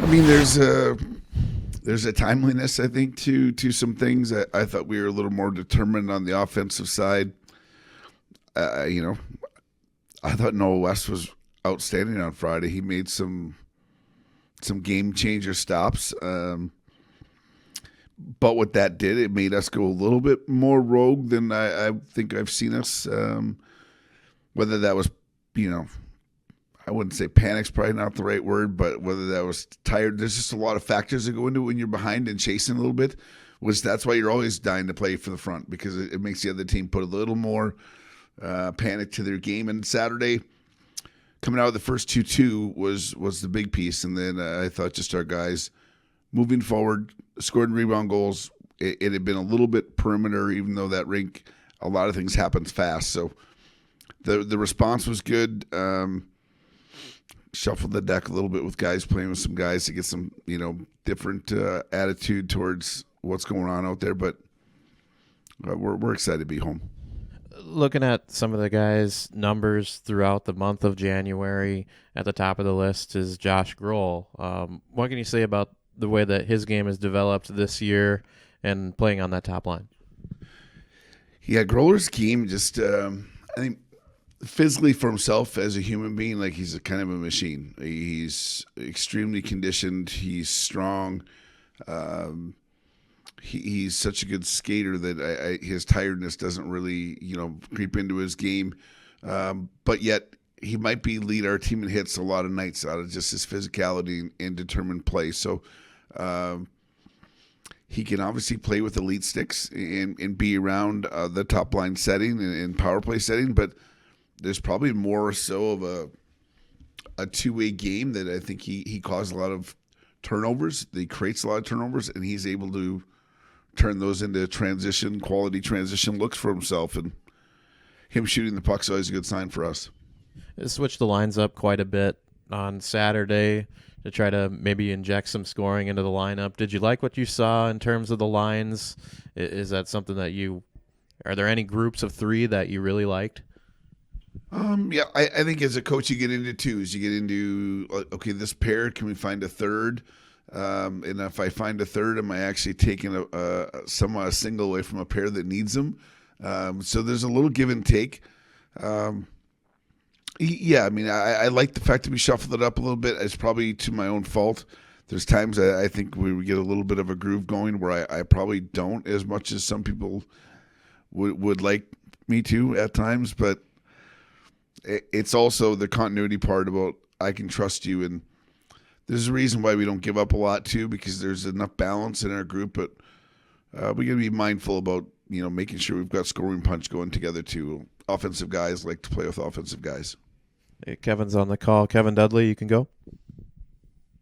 I mean, there's a timeliness, I think, to some things. I thought we were a little more determined on the offensive side. You know, I thought Noah West was outstanding on Friday. He made some game changer stops. But what that did, it made us go a little bit more rogue than I think I've seen us. Whether that was, you know, I wouldn't say panic's probably not the right word, but whether that was tired, there's just a lot of factors that go into it when you're behind and chasing a little bit, which that's why you're always dying to play for the front because it makes the other team put a little more panic to their game. And Saturday, coming out of the first 2-2 was the big piece. And then I thought just our guys moving forward, scored and rebound goals. It had been a little bit perimeter, even though that rink, a lot of things happens fast. So the response was good. Shuffled the deck a little bit with guys playing with some guys to get some, different attitude towards what's going on out there. But we're excited to be home. Looking at some of the guys' numbers throughout the month of January, at the top of the list is Josh Grohl. What can you say about the way that his game has developed this year and playing on that top line? Yeah, Growler's game just, I think, physically for himself as a human being, like he's a kind of a machine. He's extremely conditioned. He's strong. He's such a good skater that his tiredness doesn't really, creep into his game. But yet he might lead our team in hits a lot of nights out of just his physicality and determined play. So he can obviously play with elite sticks and be around the top line setting and power play setting, but there's probably more so of a two-way game that I think he caused a lot of turnovers. He creates a lot of turnovers, and he's able to turn those into quality transition looks for himself. And him shooting the puck's always a good sign for us. It switched the lines up quite a bit on Saturday to try to maybe inject some scoring into the lineup. Did you like what you saw in terms of the lines? Is that something that are there any groups of three that you really liked? Yeah, I think as a coach, you get into twos. You get into, okay, this pair, can we find a third? And if I find a third, am I actually taking a single away from a pair that needs them? So there's a little give and take. Yeah, I mean, I like the fact that we shuffled it up a little bit. It's probably to my own fault. There's times I think we get a little bit of a groove going where I probably don't as much as some people would like me to at times, but it's also the continuity part about I can trust you, and there's a reason why we don't give up a lot too, because there's enough balance in our group, but we got to be mindful about making sure we've got scoring punch going together too. Offensive guys like to play with offensive guys. Hey, Kevin's on the call. Kevin Dudley, you can go.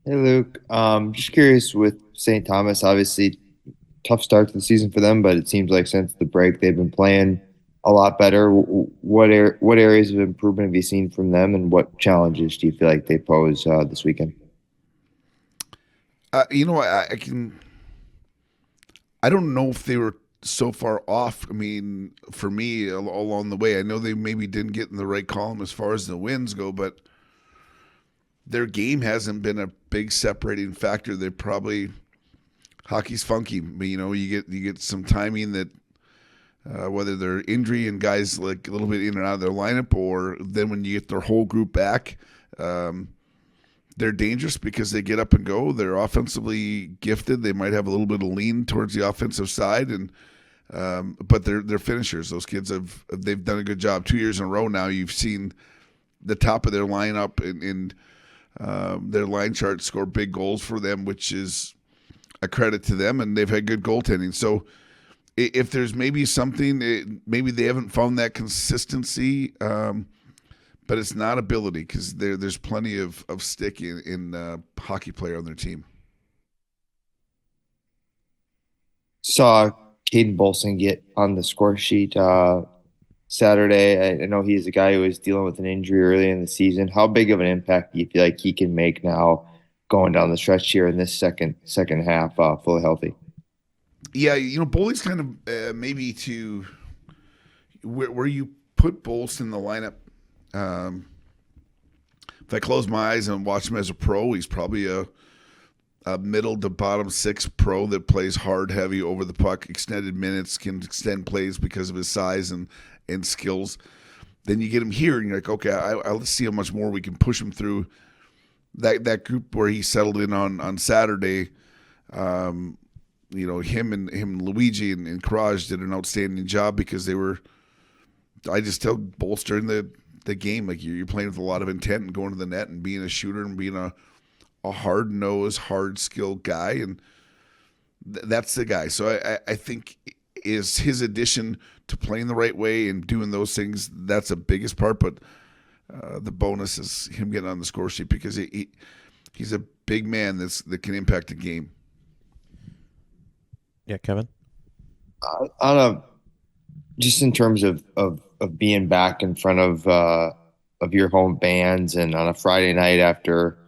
Hey, Luke. Just curious with St. Thomas, obviously tough start to the season for them, but it seems like since the break they've been playing a lot better. What areas of improvement have you seen from them, and what challenges do you feel like they pose this weekend? I don't know if they were so far off. I mean, for me, along the way, I know they maybe didn't get in the right column as far as the wins go, but their game hasn't been a big separating factor. They're probably hockey's funky. But, you get some timing that. Whether they're injury and guys like a little bit in and out of their lineup, or then when you get their whole group back, they're dangerous because they get up and go. They're offensively gifted. They might have a little bit of lean towards the offensive side, and but they're finishers. Those kids they've done a good job. 2 years in a row now. You've seen the top of their lineup and their line chart score big goals for them, which is a credit to them, and they've had good goaltending. So. If there's maybe something, maybe they haven't found that consistency, but it's not ability because there's plenty of stick in hockey player on their team. Saw Caden Bolson get on the score sheet Saturday. I know he's a guy who was dealing with an injury early in the season. How big of an impact do you feel like he can make now going down the stretch here in this second half fully healthy? Yeah, Boley's kind of maybe to where you put Bolst in the lineup. If I close my eyes and watch him as a pro, he's probably a a middle to bottom six pro that plays hard, heavy over the puck, extended minutes, can extend plays because of his size and skills. Then you get him here, and you're like, okay, let's see how much more we can push him through that group where he settled in on Saturday. Him and Luigi and Karaj did an outstanding job because they were, I just tell, bolstering the game. Like you're playing with a lot of intent and going to the net and being a shooter and being a hard-nosed, hard-skilled guy, and that's the guy. So I think is his addition to playing the right way and doing those things, that's the biggest part, but the bonus is him getting on the score sheet because he's a big man that can impact a game. Yeah, Kevin? Just in terms of being back in front of your home fans and on a Friday night after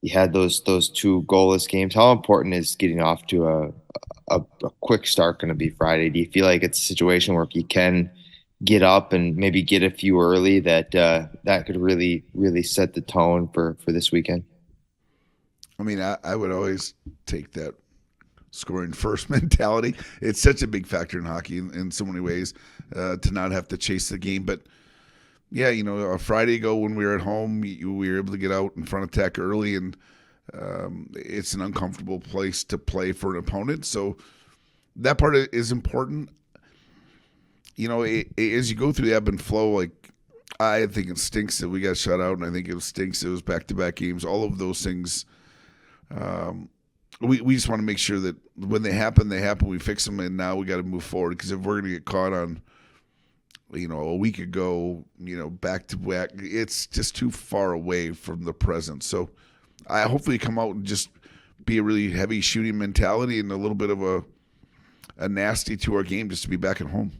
you had those two goalless games, how important is getting off to a quick start going to be Friday? Do you feel like it's a situation where if you can get up and maybe get a few early, that could really, really set the tone for this weekend? I mean, I would always take that scoring first mentality. It's such a big factor in hockey in so many ways, to not have to chase the game. But yeah, a Friday ago when we were at home, we were able to get out in front of Tech early, and it's an uncomfortable place to play for an opponent. So that part is important. As you go through the ebb and flow, like I think it stinks that we got shut out, and I think it stinks it was back-to-back games. All of those things, we just want to make sure that when they happen, we fix them, and now we got to move forward. Because if we're going to get caught on, a week ago, back to back, it's just too far away from the present. So I hopefully come out and just be a really heavy shooting mentality and a little bit of a nasty to our game just to be back at home.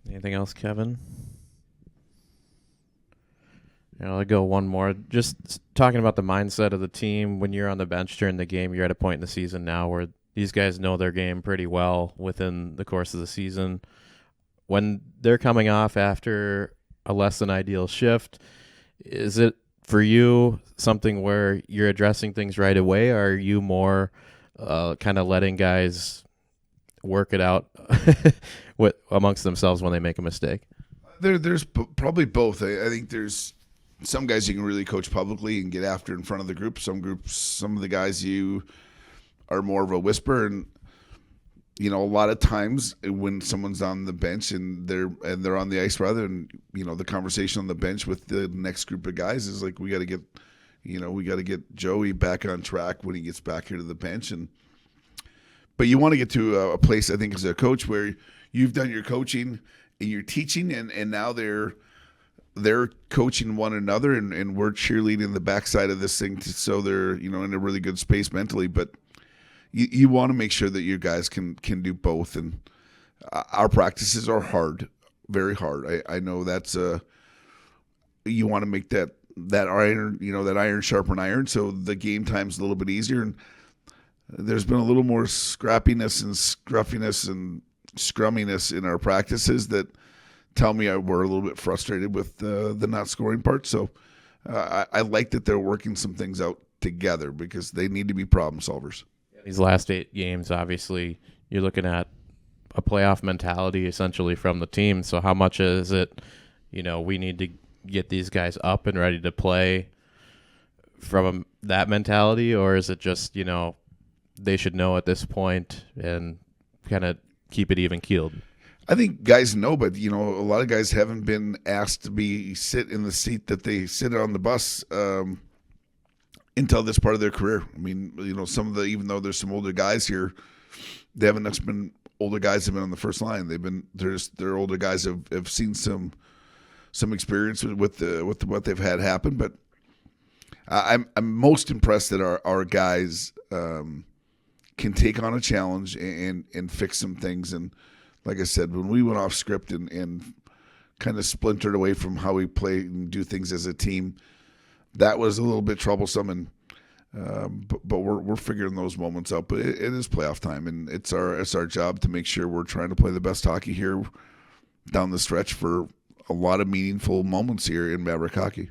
Anything else, Kevin? I'll go one more. Just talking about the mindset of the team when you're on the bench during the game. You're at a point in the season now where these guys know their game pretty well within the course of the season. When they're coming off after a less than ideal shift, is it for you something where you're addressing things right away, or are you more kind of letting guys work it out amongst themselves when they make a mistake? There's probably both. I think there's some guys you can really coach publicly and get after in front of the group. Some of the guys you are more of a whisper, and a lot of times when someone's on the bench and they're on the ice rather, and the conversation on the bench with the next group of guys is like, we got to get Joey back on track when he gets back here to the bench. But you want to get to a place, I think, as a coach where you've done your coaching and you're teaching, and now they're coaching one another, and we're cheerleading the backside of this thing so they're in a really good space mentally. But you want to make sure that your guys can do both, and our practices are hard, very hard. I know that's you want to make that iron, that iron sharpen iron, so the game time's a little bit easier. And there's been a little more scrappiness and scruffiness and scrumminess in our practices that tell me we're a little bit frustrated with the not scoring part. So I like that they're working some things out together because they need to be problem solvers. These last 8 games, obviously, you're looking at a playoff mentality essentially from the team. So how much is it, we need to get these guys up and ready to play from that mentality, or is it just, they should know at this point and kind of keep it even keeled? I think guys know, but a lot of guys haven't been asked to sit in the seat that they sit on the bus until this part of their career. I mean, even though there's some older guys here, they haven't been older guys have been on the first line. They're older guys have seen some experience with what they've had happen. But I'm most impressed that our guys can take on a challenge and fix some things. And like I said, when we went off script and kind of splintered away from how we play and do things as a team, that was a little bit troublesome. And but we're figuring those moments out. But it is playoff time, and it's our job to make sure we're trying to play the best hockey here down the stretch for a lot of meaningful moments here in Maverick hockey.